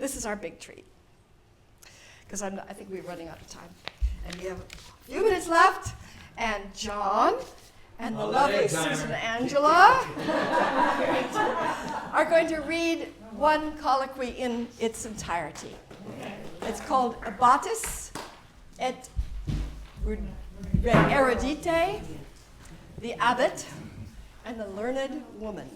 this is our big treat. Because I think we're running out of time. And we have a few minutes left. And John and the lovely Susan Angela are going to read one colloquy in its entirety. It's called Abattis et eruditae, the abbot and the learned woman.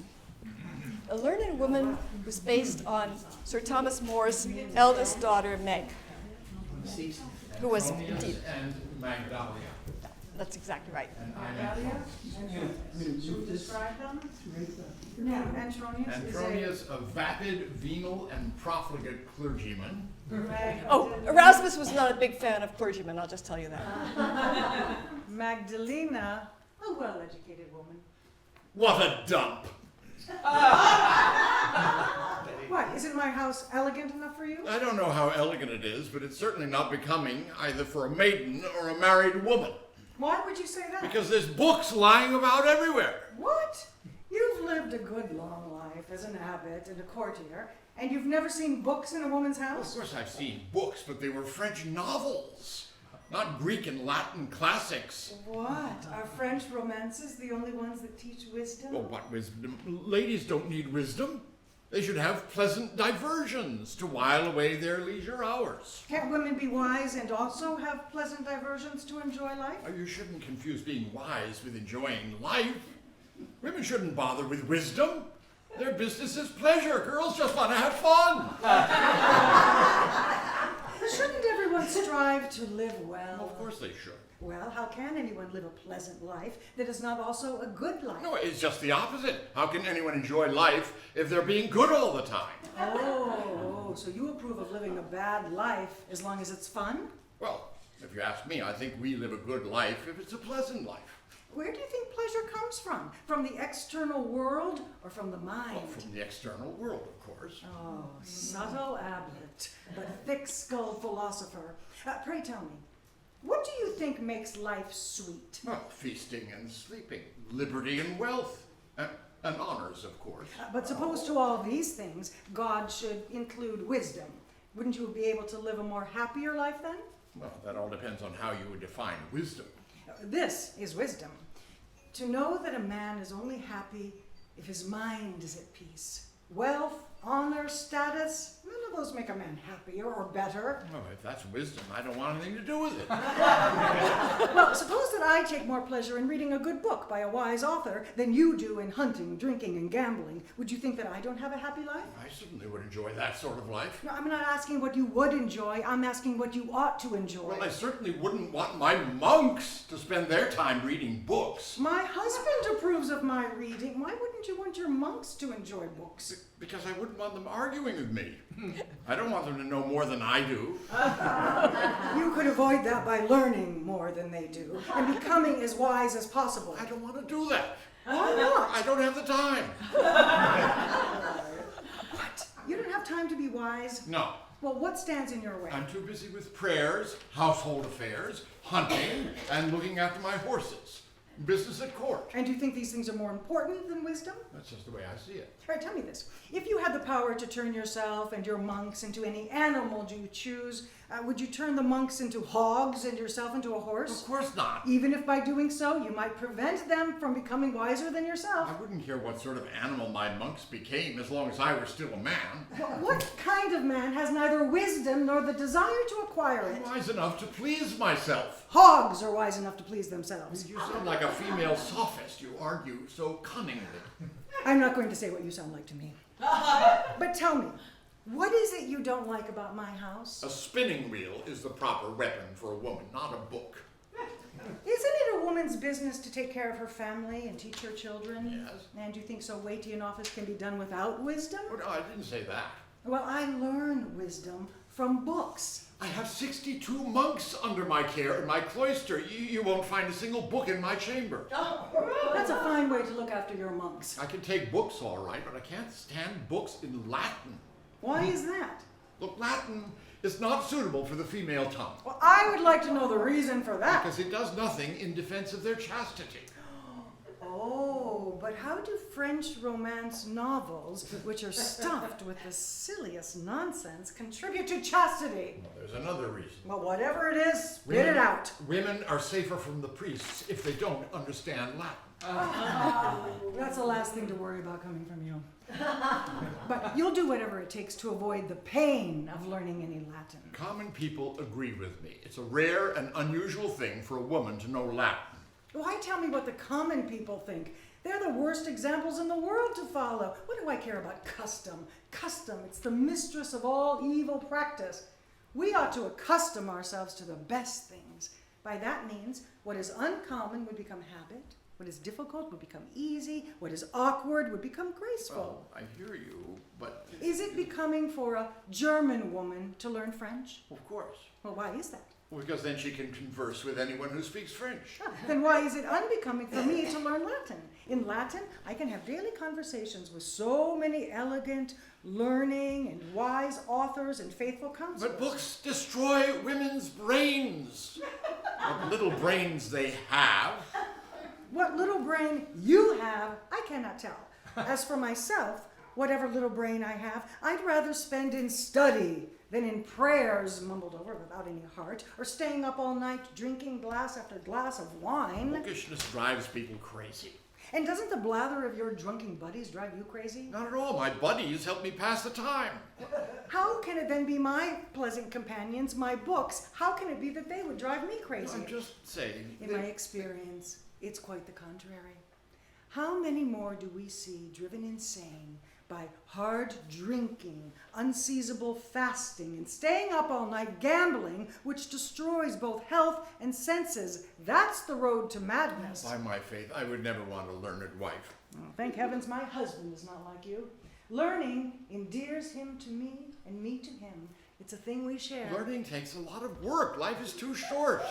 The learned woman was based on Sir Thomas More's eldest daughter, Meg, who was indeed. And Magdalia. That's exactly right. You describe them? No, Antronius, a vapid, venal, and profligate clergyman. Oh, Erasmus was not a big fan of clergymen, I'll just tell you that. Magdalena, a well-educated woman. What a dump! What, isn't my house elegant enough for you? I don't know how elegant it is, but it's certainly not becoming either for a maiden or a married woman. Why would you say that? Because there's books lying about everywhere. What? You've lived a good long life as an abbot and a courtier, and you've never seen books in a woman's Well, of house? course I've seen books, but they were French novels, not Greek and Latin classics. What? Are French romances the only ones that teach wisdom? Well, what wisdom? Ladies don't need wisdom. They should have pleasant diversions to while away their leisure hours. Can't women be wise and also have pleasant diversions to enjoy life? You shouldn't confuse being wise with enjoying life. Women shouldn't bother with wisdom. Their business is pleasure. Girls just want to have fun. Shouldn't everyone strive to live well? Of course they should. Well, how can anyone live a pleasant life that is not also a good life? No, it's just the opposite. How can anyone enjoy life if they're being good all the time? Oh, so you approve of living a bad life as long as it's fun? Well, if you ask me, I think we live a good life if it's a pleasant life. Where do you think pleasure comes from? From the external world or from the mind? Well, from the external world, of course. Oh, subtle abbot, but thick-skulled philosopher. Pray tell me, what do you think makes life sweet? Well, feasting and sleeping, liberty and wealth, and honors, of course. But suppose to all these things, God should include wisdom. Wouldn't you be able to live a more happier life then? Well, that all depends on how you would define wisdom. This is wisdom. To know that a man is only happy if his mind is at peace. Wealth, honor, status, none of those make a man happier or better. Oh, if that's wisdom, I don't want anything to do with it. Well, suppose that I take more pleasure in reading a good book by a wise author than you do in hunting, drinking, and gambling. Would you think that I don't have a happy life? I certainly would enjoy that sort of life. No, I'm not asking what you would enjoy. I'm asking what you ought to enjoy. Well, I certainly wouldn't want my monks to spend their time reading books. My husband approves of my reading. Why wouldn't you want your monks to enjoy books? Because I wouldn't want them arguing with me. I don't want them to know more than I do. You could avoid that by learning more than they do and becoming as wise as possible. I don't want to do that. Why not? I don't have the time. What? You don't have time to be wise? No. Well, what stands in your way? I'm too busy with prayers, household affairs, hunting, and looking after my horses. Business at court. And do you think these things are more important than wisdom? That's just the way I see it. All right, tell me this. If you had the power to turn yourself and your monks into any animal you choose, would you turn the monks into hogs and yourself into a horse? Of course not. Even if by doing so you might prevent them from becoming wiser than yourself. I wouldn't care what sort of animal my monks became as long as I were still a man. Well, what kind of man has neither wisdom nor the desire to acquire it? I'm wise enough to please myself. Hogs are wise enough to please themselves. You sound like a female sophist. You argue so cunningly. I'm not going to say what you sound like to me. But tell me, what is it you don't like about my house? A spinning wheel is the proper weapon for a woman, not a book. Isn't it a woman's business to take care of her family and teach her children? Yes. And you think so weighty an office can be done without wisdom? Oh, no, I didn't say that. Well, I learn wisdom from books. I have 62 monks under my care in my cloister. You won't find a single book in my chamber. That's a fine way to look after your monks. I can take books all right, but I can't stand books in Latin. Why is that? Look, Latin is not suitable for the female tongue Well, I would like to know the reason for that. because it does nothing in defense of their chastity. Oh, but how do French romance novels, which are stuffed with the silliest nonsense, contribute to chastity? Well, there's another reason. Well, whatever it is, spit it out. Women are safer from the priests if they don't understand Latin. That's the last thing to worry about coming from you. But you'll do whatever it takes to avoid the pain of learning any Latin. Common people agree with me. It's a rare and unusual thing for a woman to know Latin. Why tell me what the common people think? They're the worst examples in the world to follow. What do I care about custom? Custom, it's the mistress of all evil practice. We ought to accustom ourselves to the best things. By that means, what is uncommon would become habit. What is difficult would become easy. What is awkward would become graceful. Well, I hear you, but... Is it becoming for a German woman to learn French? Of course. Well, why is that? Because then she can converse with anyone who speaks French. Then why is it unbecoming for me to learn Latin? In Latin, I can have daily conversations with so many elegant, learning, and wise authors and faithful counselors. But books destroy women's brains. What little brains they have. What little brain you have, I cannot tell. As for myself, whatever little brain I have, I'd rather spend in study than in prayers mumbled over without any heart, or staying up all night drinking glass after glass of wine. Bookishness drives people crazy. And doesn't the blather of your drunken buddies drive you crazy? Not at all. My buddies help me pass the time. How can it then be my pleasant companions, my books? How can it be that they would drive me crazy? I'm just saying. In my experience, it's quite the contrary. How many more do we see driven insane by hard drinking, unseizable fasting, and staying up all night gambling, which destroys both health and senses? That's the road to madness. By my faith, I would never want a learned wife. Oh, thank heavens my husband is not like you. Learning endears him to me and me to him. It's a thing we share. Learning takes a lot of work. Life is too short.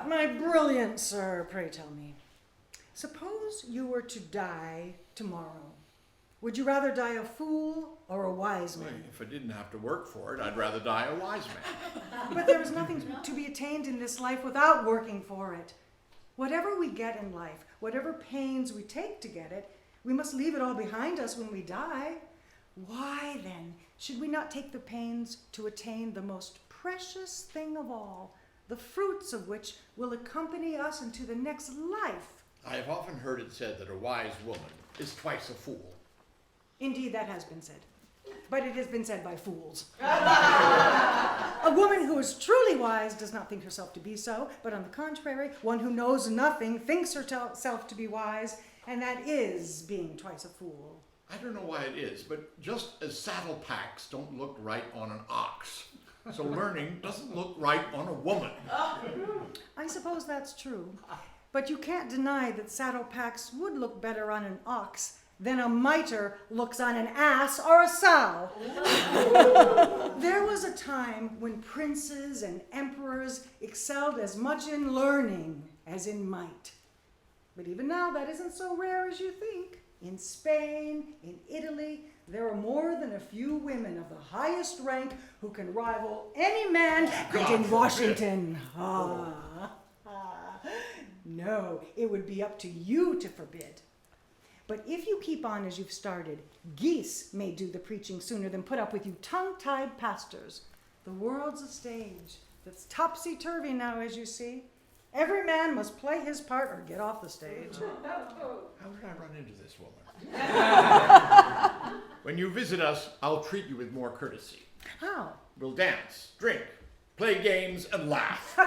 My brilliant sir, pray tell me. Suppose you were to die tomorrow. Would you rather die a fool or a wise man? If I didn't have to work for it, I'd rather die a wise man. But there is nothing to be attained in this life without working for it. Whatever we get in life, whatever pains we take to get it, we must leave it all behind us when we die. Why then should we not take the pains to attain the most precious thing of all, the fruits of which will accompany us into the next life? I have often heard it said that a wise woman is twice a fool. Indeed, that has been said. But it has been said by fools. A woman who is truly wise does not think herself to be so, but on the contrary, one who knows nothing thinks herself to be wise, and that is being twice a fool. I don't know why it is, but just as saddle packs don't look right on an ox, so learning doesn't look right on a woman. I suppose that's true. But you can't deny that saddle packs would look better on an ox than a mitre looks on an ass or a sow. There was a time when princes and emperors excelled as much in learning as in might. But even now, that isn't so rare as you think. In Spain, in Italy, there are more than a few women of the highest rank who can rival any man, and in Washington. No, it would be up to you to forbid. But if you keep on as you've started, geese may do the preaching sooner than put up with you tongue-tied pastors. The world's a stage that's topsy-turvy now, as you see. Every man must play his part or get off the stage. How did I run into this woman? When you visit us, I'll treat you with more courtesy. How? We'll dance, drink, play games, and laugh.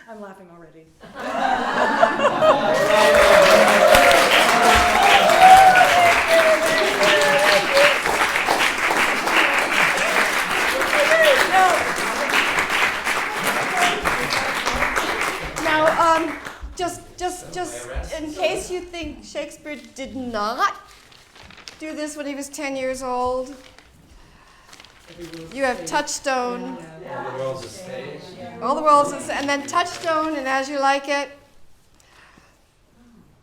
I'm laughing already. Just in case you think Shakespeare did not do this when he was 10 years old, you have Touchstone. All the world's a stage. All the world's a stage, and then Touchstone and As You Like It.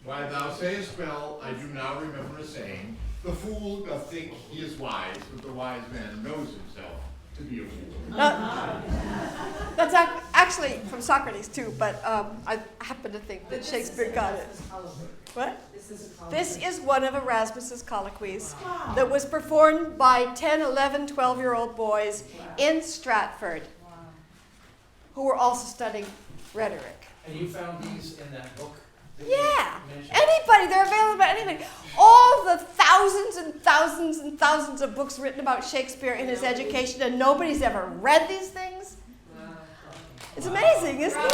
Why thou sayest well, I do now remember a saying, the fool doth think he is wise, but the wise man knows himself to be a fool. That's Actually, from Socrates too, but I happen to think that Shakespeare got it. What? This is one of Erasmus's colloquies that was performed by 10, 11, 12-year-old boys in Stratford who were also studying rhetoric. And you found these in that book? Yeah, anybody, they're available to anybody. All the thousands and thousands and thousands of books written about Shakespeare in his education, and nobody's ever read these things. It's amazing, isn't it?